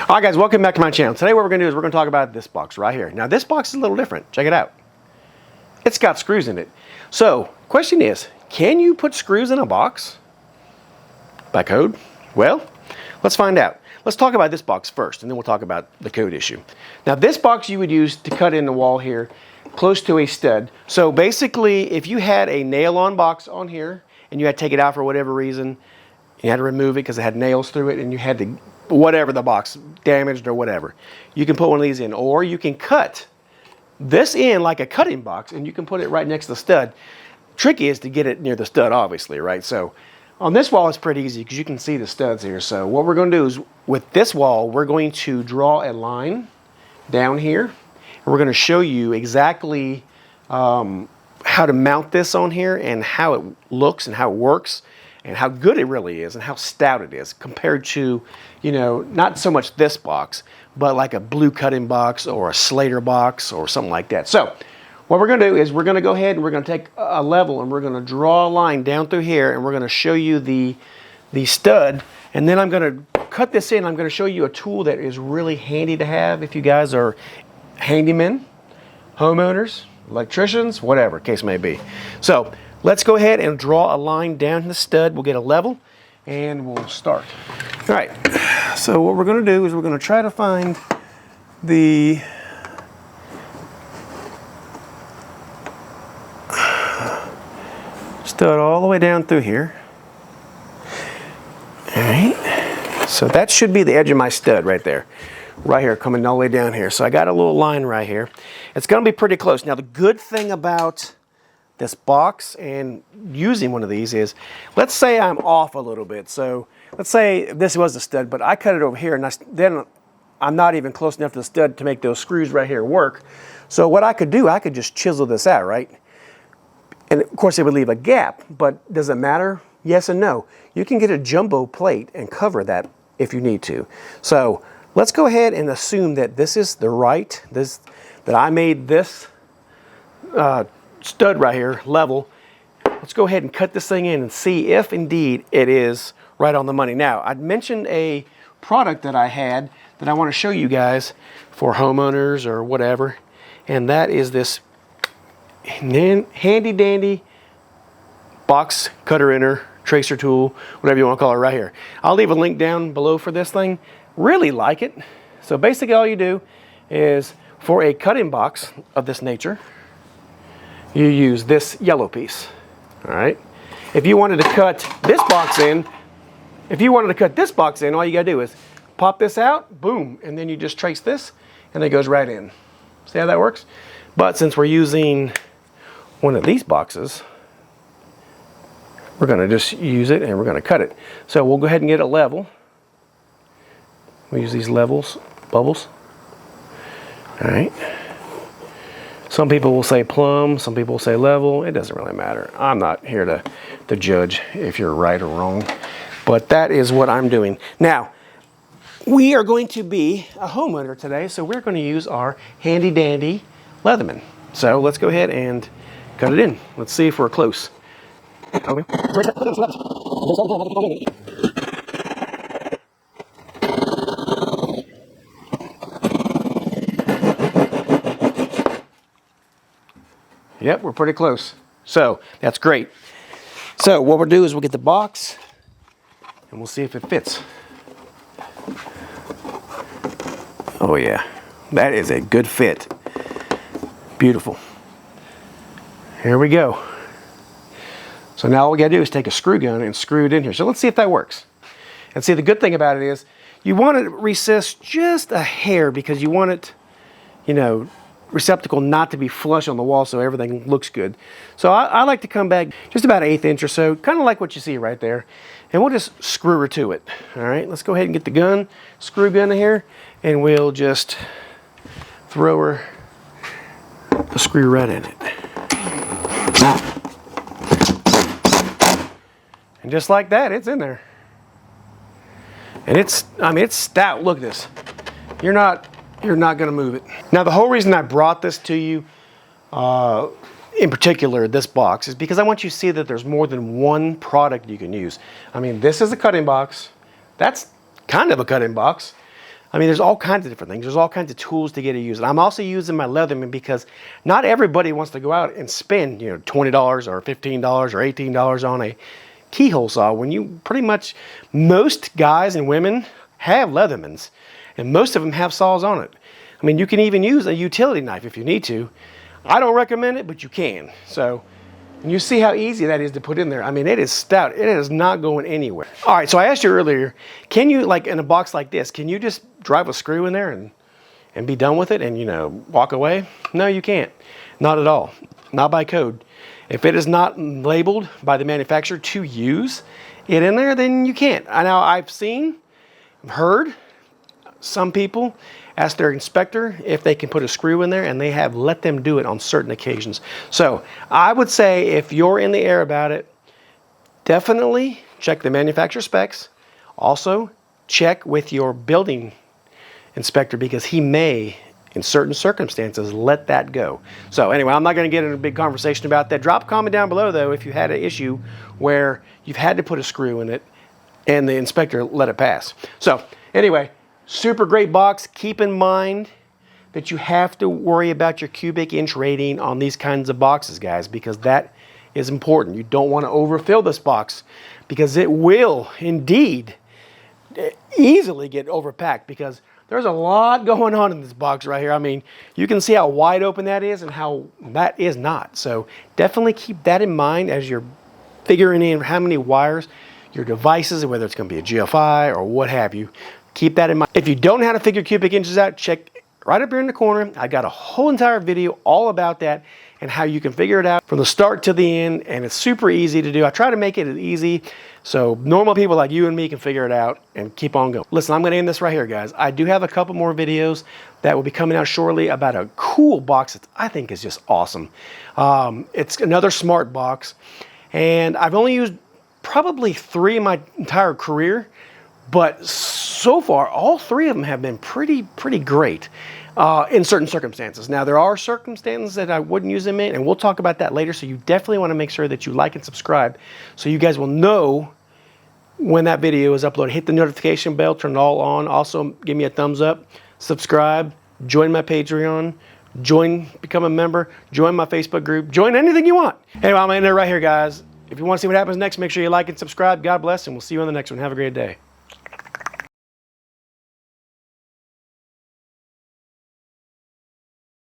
All right, guys, welcome back to my channel. Today what we're going to do is we're going to talk about this box right here. Now, this box is a little different. Check it out. It's got screws in it. So, question is, can you put screws in a box by code? Well, let's find out. Let's talk about this box first, and then we'll talk about the code issue. Now, this box you would use to cut in the wall here, close to a stud. So basically, if you had a nail-on box on here, and you had to take it out for whatever reason, you had to remove it because it had nails through it, and you had to, whatever the box, damaged or whatever, you can put one of these in. Or you can cut this in like a cutting box, and you can put it right next to the stud. Tricky is to get it near the stud, obviously, right? So on this wall, it's pretty easy because you can see the studs here. So what we're going to do is, with this wall, we're going to draw a line down here. And we're going to show you exactly how to mount this on here and how it looks and how it works and how good it really is and how stout it is compared to, you know, not so much this box, but like a blue cutting box or a Slater box or something like that. So what we're going to do is we're going to go ahead and we're going to take a level and we're going to draw a line down through here, and we're going to show you the stud, and then I'm going to cut this in. I'm going to show you a tool that is really handy to have if you guys are handymen, homeowners, electricians, whatever case may be. So let's go ahead and draw a line down the stud. We'll get a level and we'll start. All right, so what we're going to do is we're going to try to find the stud all the way down through here. All right, so that should be the edge of my stud right there. Right here, coming all the way down here. So I got a little line right here. It's going to be pretty close. Now, the good thing about this box and using one of these is, let's say I'm off a little bit. So let's say this was the stud, but I cut it over here, and then I'm not even close enough to the stud to make those screws right here work. So what I could do, I could just chisel this out, right? And of course, it would leave a gap, but does it matter? Yes and no. You can get a jumbo plate and cover that if you need to. So let's go ahead and assume that this is the right, that I made this stud right here level. Let's go ahead and cut this thing in and see if indeed it is right on the money. Now, I'd mentioned a product that I had that I want to show you guys for homeowners or whatever, and that is this handy dandy box cutter inner, tracer tool, whatever you want to call it, right here. I'll leave a link down below for this thing. Really like it. So basically all you do is, for a cutting box of this nature, you use this yellow piece. All right. If you wanted to cut this box in, all you gotta do is pop this out, boom, and then you just trace this, and it goes right in. See how that works? But since we're using one of these boxes, we're gonna just use it and we're gonna cut it. So we'll go ahead and get it level. We use these bubbles. All right. Some people will say plumb, some people will say level. It doesn't really matter. I'm not here to judge if you're right or wrong, but that is what I'm doing. Now, we are going to be a homeowner today, so we're going to use our handy dandy Leatherman. So let's go ahead and cut it in. Let's see if we're close. Yep, we're pretty close. So that's great. So what we'll do is we'll get the box and we'll see if it fits. Oh yeah, that is a good fit. Beautiful. Here we go. So now all we gotta do is take a screw gun and screw it in here. So let's see if that works. And see, the good thing about it is you want to recess just a hair because you want it, you know, receptacle not to be flush on the wall so everything looks good. So I like to come back just about 1/8 inch or so, kind of like what you see right there, and we'll just screw her to it. All right, let's go ahead and get the screw gun in here, and we'll just throw the screw right in it. And just like that, it's in there. And it's stout. Look at this. You're not going to move it. Now, the whole reason I brought this to you, in particular this box, is because I want you to see that there's more than one product you can use. I mean, this is a cutting box. That's kind of a cutting box. I mean, there's all kinds of different things. There's all kinds of tools to get to use it. I'm also using my Leatherman because not everybody wants to go out and spend, you know, $20 or $15 or $18 on a keyhole saw when you pretty much, most guys and women have Leathermans, and most of them have saws on it. I mean, you can even use a utility knife if you need to. I don't recommend it, but you can. So, and you see how easy that is to put in there. I mean, it is stout. It is not going anywhere. All right, so I asked you earlier, can you, like in a box like this, can you just drive a screw in there and be done with it and, you know, walk away? No, you can't. Not at all. Not by code. If it is not labeled by the manufacturer to use it in there, then you can't. Now, I've heard some people ask their inspector if they can put a screw in there, and they have let them do it on certain occasions. So I would say if you're in the air about it, definitely check the manufacturer specs. Also, check with your building inspector because he may, in certain circumstances, let that go. So anyway, I'm not going to get into a big conversation about that. Drop a comment down below, though, if you had an issue where you've had to put a screw in it and the inspector let it pass. So anyway, super great box. Keep in mind that you have to worry about your cubic inch rating on these kinds of boxes, guys, because that is important. You don't want to overfill this box because it will indeed easily get overpacked because there's a lot going on in this box right here. I mean, you can see how wide open that is and how that is not. So definitely keep that in mind as you're figuring in how many wires your devices, whether it's going to be a GFI or what have you. Keep that in mind. If you don't know how to figure cubic inches out, check right up here in the corner. I got a whole entire video all about that and how you can figure it out from the start to the end, and it's super easy to do. I try to make it easy so normal people like you and me can figure it out and keep on going. Listen, I'm going to end this right here, guys. I do have a couple more videos that will be coming out shortly about a cool box that I think is just awesome. It's another smart box, and I've only used probably 3 in my entire career, but so far all 3 of them have been pretty great in certain circumstances. Now there are circumstances that I wouldn't use them in, and we'll talk about that later, so you definitely want to make sure that you like and subscribe so you guys will know when that video is uploaded. Hit the notification bell, turn it all on. Also give me a thumbs up, subscribe, join my Patreon, become a member, join my Facebook group, join anything you want. Anyway, I'm gonna end it right here, guys. If you want to see what happens next, make sure you like and subscribe. God bless, and we'll see you on the next one. Have a great day.